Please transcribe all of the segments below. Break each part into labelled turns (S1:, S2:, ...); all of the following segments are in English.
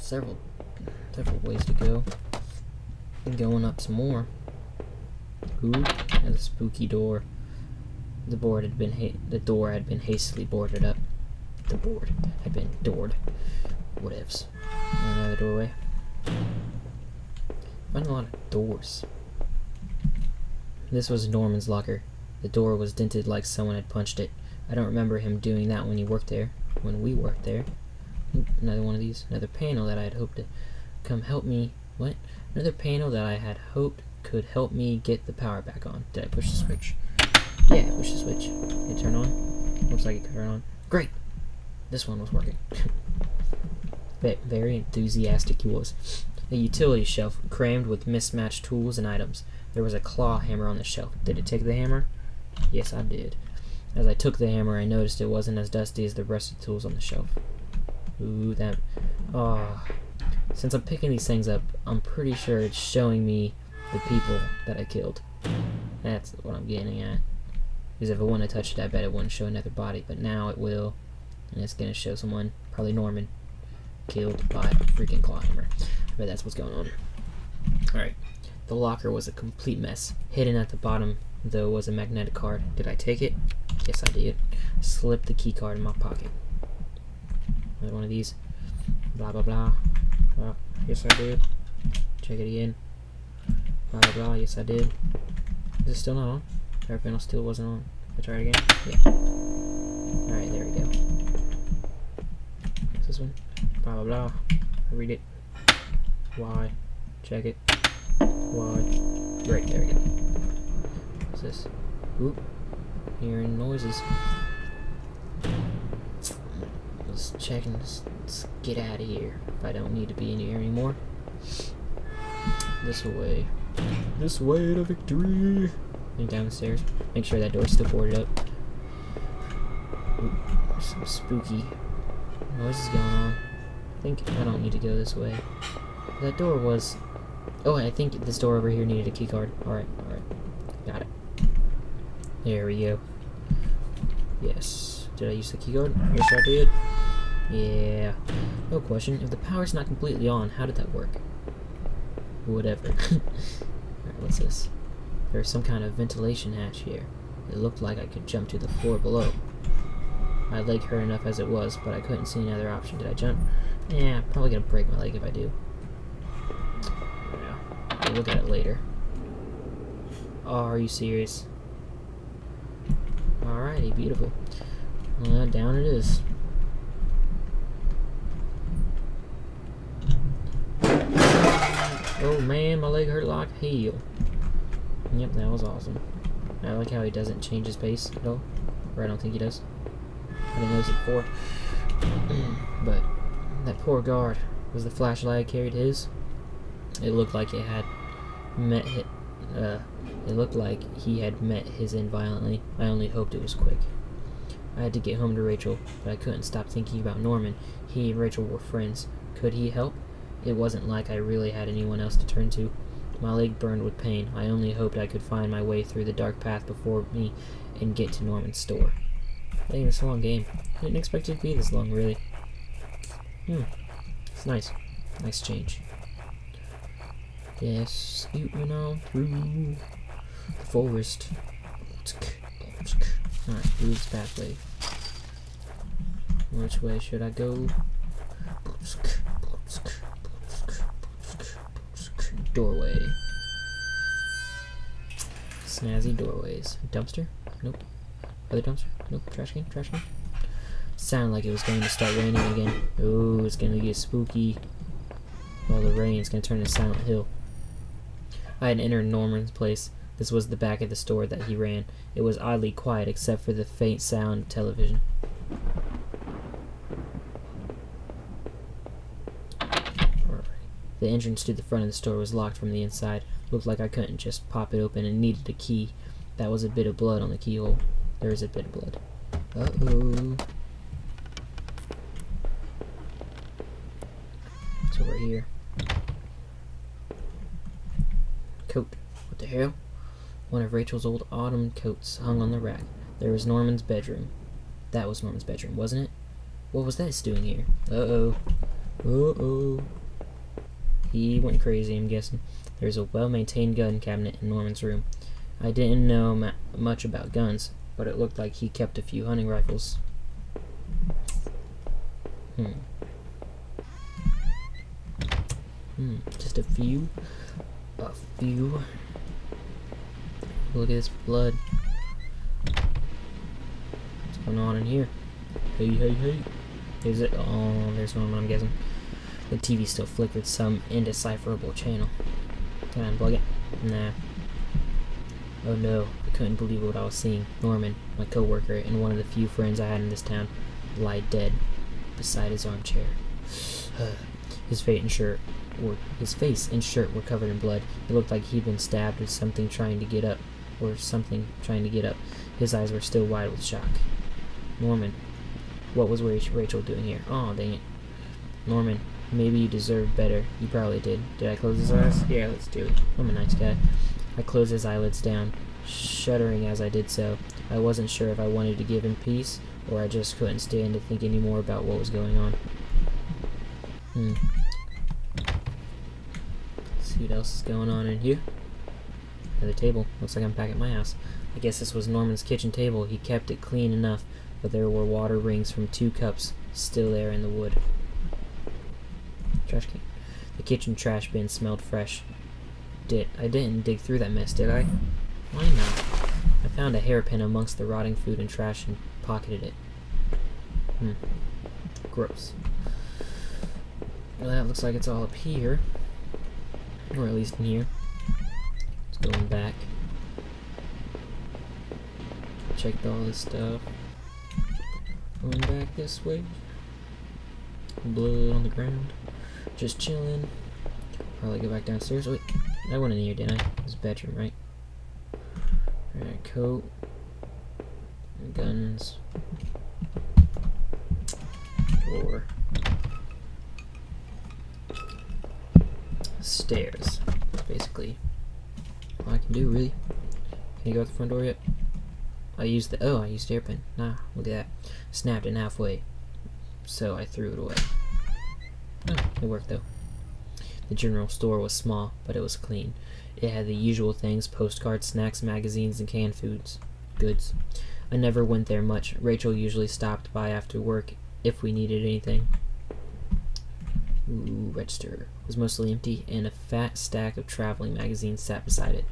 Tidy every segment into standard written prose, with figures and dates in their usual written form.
S1: several ways to go. And going up some more. Ooh, there's a spooky door. The door had been hastily boarded up. The board had been doored. Whatevs. Another doorway. I find a lot of doors. This was Norman's locker. The door was dented like someone had punched it. I don't remember him doing that when we worked there. Another one of these. Another panel that I had hoped to come help me. What? Another panel that I had hoped could help me get the power back on. Did I push the switch? Yeah, I pushed the switch. Did it turn on? Looks like it could turn on. Great! This one was working. Very enthusiastic he was. A utility shelf crammed with mismatched tools and items. There was a claw hammer on the shelf. Did it take the hammer? Yes, I did. As I took the hammer, I noticed it wasn't as dusty as the rest of the tools on the shelf. Ooh, that... Oh. Since I'm picking these things up, I'm pretty sure it's showing me the people that I killed. That's what I'm getting at. Because if I wouldn't have touched it, I bet it wouldn't show another body. But now it will. And it's going to show someone, probably Norman, killed by a freaking claw hammer. I bet that's what's going on. Alright. The locker was a complete mess. Hidden at the bottom, though, was a magnetic card. Did I take it? Yes, I did. Slipped the key card in my pocket. Another one of these. Blah, blah, blah. Yes, I did. Check it again. Blah, blah, blah. Yes, I did. Is it still not on? Power panel still wasn't on. I try it again? Yeah. Alright, there we go. What's this one? Blah, blah, blah. I read it. Why? Check it. Why? Great, there we go. What's this? Oop. Hearing noises. Just checking. Let's get out of here. If I don't need to be in here anymore. This way. This way to victory. And down the stairs. Make sure that door's still boarded up. Ooh, there's some spooky noises going on. I think I don't need to go this way. That door was... Oh, I think this door over here needed a key card. Alright, alright. Got it. There we go. Yes. Did I use the key card? Yes, I did. Yeah. No question. If the power's not completely on, how did that work? Whatever. Alright, what's this? There's some kind of ventilation hatch here. It looked like I could jump to the floor below. My leg hurt enough as it was, but I couldn't see another option. Did I jump? Yeah, probably gonna break my leg if I do. Yeah, we'll look at it later. Oh, are you serious? Alrighty, beautiful. Down it is. Oh man, my leg hurt like hell. Yep, that was awesome. I like how he doesn't change his pace at all. Or I don't think he does. I didn't notice it before. But that poor guard. Was the flashlight I carried his? It looked like it had met his, it looked like he had met his end violently. I only hoped it was quick. I had to get home to Rachel, but I couldn't stop thinking about Norman. He and Rachel were friends. Could he help? It wasn't like I really had anyone else to turn to. My leg burned with pain. I only hoped I could find my way through the dark path before me and get to Norman's store. Dang, this is a long game. I didn't expect it to be this long, really. It's nice. Nice change. Yes, scooting on through the forest. Alright, through this pathway. Which way should I go? Doorway. Snazzy doorways. Dumpster? Nope. Other dumpster? Nope. Trash can? Trash can? Sounded like it was going to start raining again. Oh, it's going to get spooky. All the rain is going to turn into Silent Hill. I had entered Norman's place. This was the back of the store that he ran. It was oddly quiet except for the faint sound of television. The entrance to the front of the store was locked from the inside. Looked like I couldn't just pop it open and needed a key. That was a bit of blood on the keyhole. There is a bit of blood. Uh-oh. It's over here. Coat. What the hell? One of Rachel's old autumn coats hung on the rack. There was Norman's bedroom. That was Norman's bedroom, wasn't it? What was this doing here? Uh-oh. Uh-oh. He went crazy, I'm guessing. There's a well-maintained gun cabinet in Norman's room. I didn't know much about guns, but it looked like he kept a few hunting rifles. Just a few. A few. Look at this blood. What's going on in here? Hey, hey, hey. Is it? Oh, there's Norman, I'm guessing. The TV still flickered some indecipherable channel. Can I unplug it? Nah. Oh no, I couldn't believe what I was seeing. Norman, my coworker, and one of the few friends I had in this town, lie dead beside his armchair. His face and shirt were covered in blood. It looked like he'd been stabbed with something trying to get up. His eyes were still wide with shock. Norman, what was Rachel doing here? Oh, dang it. Norman, maybe you deserved better. You probably did. Did I close his eyes? Yeah, let's do it. I'm a nice guy. I closed his eyelids down, shuddering as I did so. I wasn't sure if I wanted to give him peace, or I just couldn't stand to think anymore about what was going on. Let's see what else is going on in here. Another table. Looks like I'm back at my house. I guess this was Norman's kitchen table. He kept it clean enough, but there were water rings from 2 cups still there in the wood. Trash can. The kitchen trash bin smelled fresh. I didn't dig through that mess, did I? Why not? I found a hairpin amongst the rotting food and trash and pocketed it. Gross. Well, that looks like it's all up here. Or at least in here. It's going back. Checked all this stuff. Going back this way. Blood on the ground. Just chilling. Probably go back downstairs. Wait, I went in here, didn't I? It was a bedroom, right? Alright, coat. Guns. Door. Stairs. Basically all I can do, really. Can you go out the front door yet? I used hairpin. Nah, look at that. Snapped it halfway. So I threw it away. Oh, it worked though. The general store was small, but it was clean. It had the usual things: postcards, snacks, magazines, and canned goods. I never went there much. Rachel usually stopped by after work if we needed anything. Ooh, register was mostly empty, and a fat stack of traveling magazines sat beside it.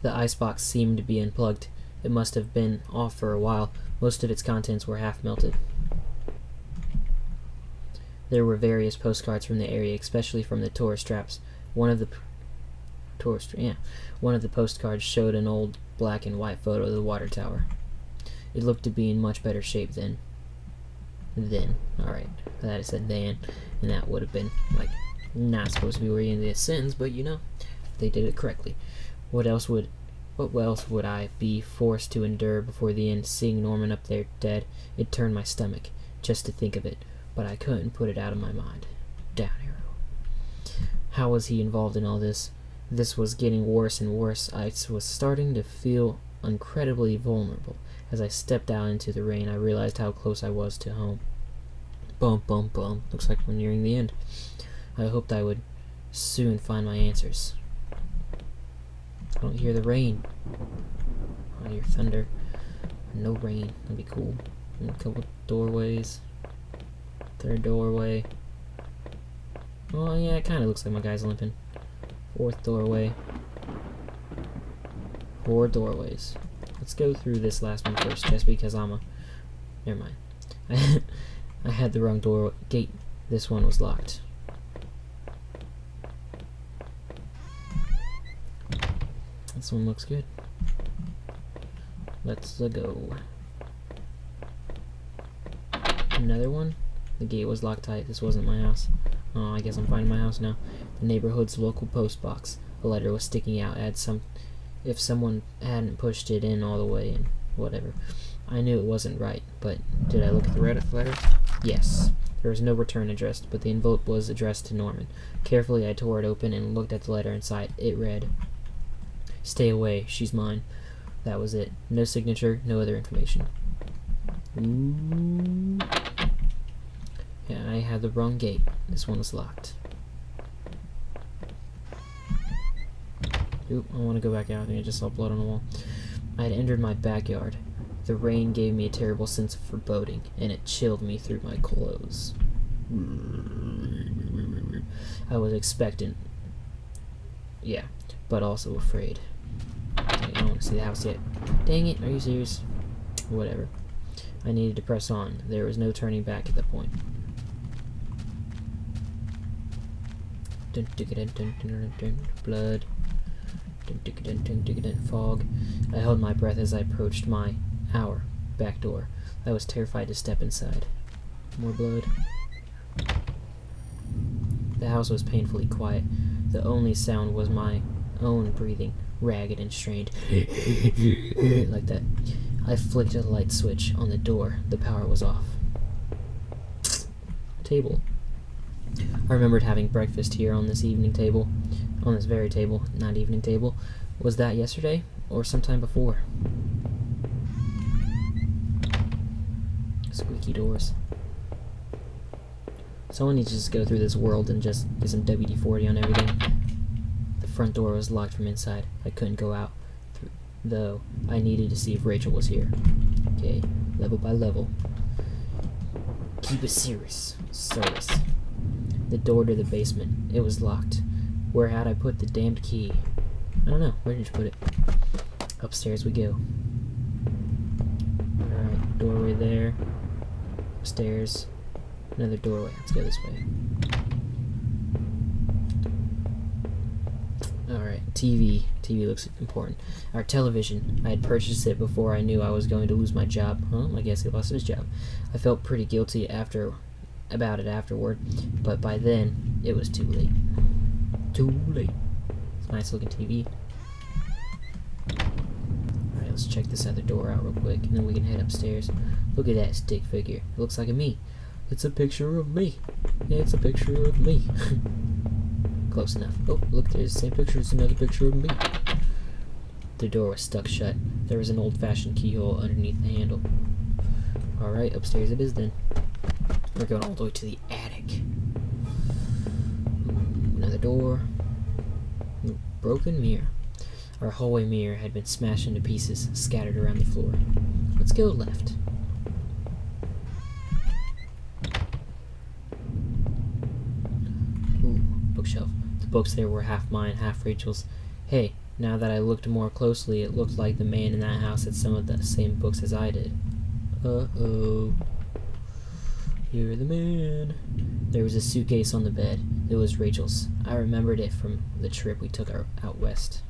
S1: The icebox seemed to be unplugged. It must have been off for a while. Most of its contents were half melted. There were various postcards from the area, especially from the tourist traps. One of the postcards showed an old black and white photo of the water tower. It looked to be in much better shape then. Alright. I thought it said then, and that would have been, like, not supposed to be reading this sentence, but you know, they did it correctly. What else would I be forced to endure before the end? Seeing Norman up there dead, it turned my stomach, just to think of it, but I couldn't put it out of my mind. Down arrow. How was he involved in all this? This was getting worse and worse. I was starting to feel incredibly vulnerable. As I stepped out into the rain, I realized how close I was to home. Bum, bum, bum. Looks like we're nearing the end. I hoped I would soon find my answers. I don't hear the rain. I hear thunder. No rain. That'd be cool. And a couple doorways. Third doorway. Oh yeah, it kind of looks like my guy's limping. 4th doorway. 4 doorways. Let's go through this last one first, just because I'm a... Never mind. I had the wrong gate. This one was locked. This one looks good. Let's go. Another one? The gate was locked tight. This wasn't my house. Oh, I guess I'm finding my house now. The neighborhood's local post box. A letter was sticking out. If someone hadn't pushed it in all the way and whatever. I knew it wasn't right, but did I look at the letter? Yes. There was no return address, but the envelope was addressed to Norman. Carefully, I tore it open and looked at the letter inside. It read, "Stay away, she's mine." That was it. No signature, no other information. Ooh. Yeah, I had the wrong gate. This one is locked. Oop, I want to go back out. I think I just saw blood on the wall. I had entered my backyard. The rain gave me a terrible sense of foreboding, and it chilled me through my clothes. I was expectant. Yeah, but also afraid. I don't want to see the house yet. Dang it, are you serious? Whatever. I needed to press on. There was no turning back at that point. Blood. Fog. I held my breath as I approached our back door. I was terrified to step inside. More blood. The house was painfully quiet. The only sound was my own breathing, ragged and strained. Like that. I flicked a light switch on the door. The power was off. Table. I remembered having breakfast here on this evening table. On this very table, not evening table. Was that yesterday or sometime before? Squeaky doors. Someone needs to just go through this world and just get some WD-40 on everything. The front door was locked from inside. I couldn't go out, though I needed to see if Rachel was here. Okay, level by level. Keep it serious. The door to the basement. It was locked. Where had I put the damned key? I don't know. Where did you put it? Upstairs we go. Alright, doorway there. Upstairs. Another doorway. Let's go this way. Alright, TV. TV looks important. Our television. I had purchased it before I knew I was going to lose my job. I guess he lost his job. I felt pretty guilty about it afterward, but by then, it was too late. Too late. It's a nice looking TV. Alright, let's check this other door out real quick, and then we can head upstairs. Look at that stick figure. It looks like a me. It's a picture of me. Yeah, it's a picture of me. Close enough. Oh, look, there's the same picture as another picture of me. The door was stuck shut. There was an old-fashioned keyhole underneath the handle. Alright, upstairs it is then. We're going all the way to the attic. Another door. Broken mirror. Our hallway mirror had been smashed into pieces, scattered around the floor. Let's go left. Ooh, bookshelf. The books there were half mine, half Rachel's. Hey, now that I looked more closely, it looked like the man in that house had some of the same books as I did. Uh-oh. You're the man. There was a suitcase on the bed. It was Rachel's. I remembered it from the trip we took out west.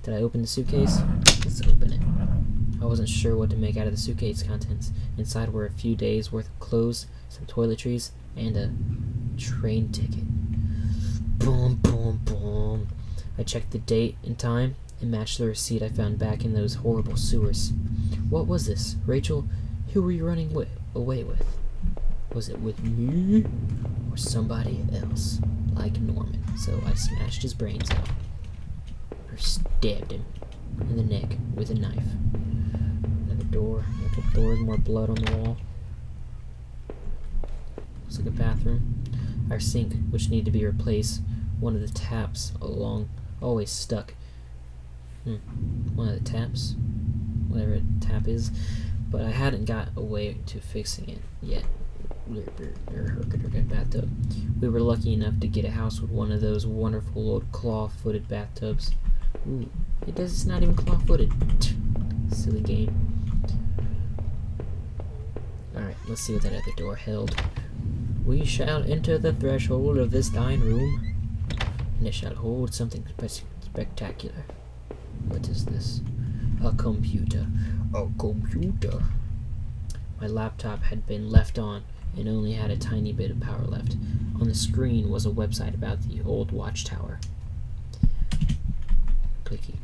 S1: Did I open the suitcase? Let's open it. I wasn't sure what to make out of the suitcase contents. Inside were a few days' worth of clothes, some toiletries, and a train ticket. Boom, boom, boom. I checked the date and time and matched the receipt I found back in those horrible sewers. What was this? Rachel, who were you running away with? Was it with me or somebody else, like Norman? So I smashed his brains out, or stabbed him in the neck with a knife. Another door, another door, more blood on the wall. Looks like a bathroom. Our sink, which needed to be replaced, one of the taps always stuck. One of the taps, whatever a tap is, but I hadn't got a way to fixing it yet. Bathtub. We were lucky enough to get a house with one of those wonderful old claw-footed bathtubs. Ooh, it's not even claw-footed. Silly game. Alright, let's see what that other door held. We shall enter the threshold of this thine room, and it shall hold something spectacular. What is this? A computer. A computer. My laptop had been left on and only had a tiny bit of power left. On the screen was a website about the old watchtower. Clicky.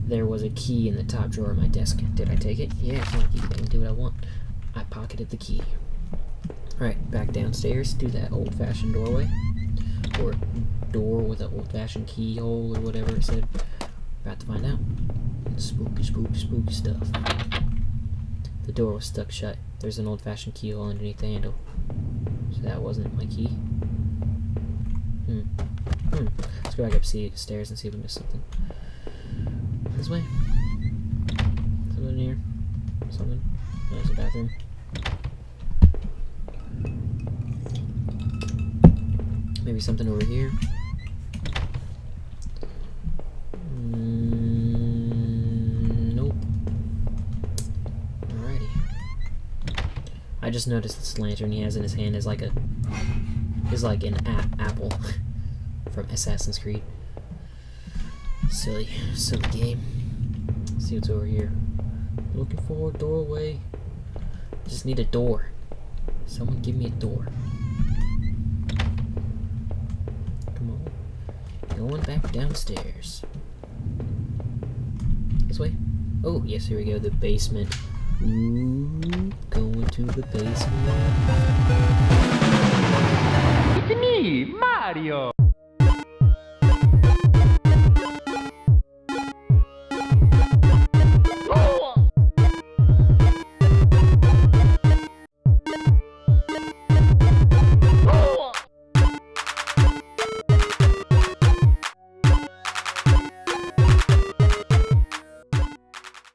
S1: There was a key in the top drawer of my desk. Did I take it? Yeah, I can do what I want. I pocketed the key. Alright, back downstairs. Do that old-fashioned doorway. Or door with an old-fashioned keyhole or whatever it said. About to find out. Spooky, spooky, spooky stuff. The door was stuck shut. There's an old-fashioned keyhole underneath the handle. So that wasn't my key. Let's go back upstairs and see if we missed something. This way? Something in here? Something? No, there's a bathroom. Maybe something over here? Nope. Alrighty. I just noticed this lantern he has in his hand is like an apple from Assassin's Creed. Silly game. Let's see what's over here. Looking for a doorway. Just need a door. Someone give me a door. Come on. Going back downstairs. This way? Oh, yes, here we go. The basement. Ooh, going to the basement.
S2: It's me, Mario!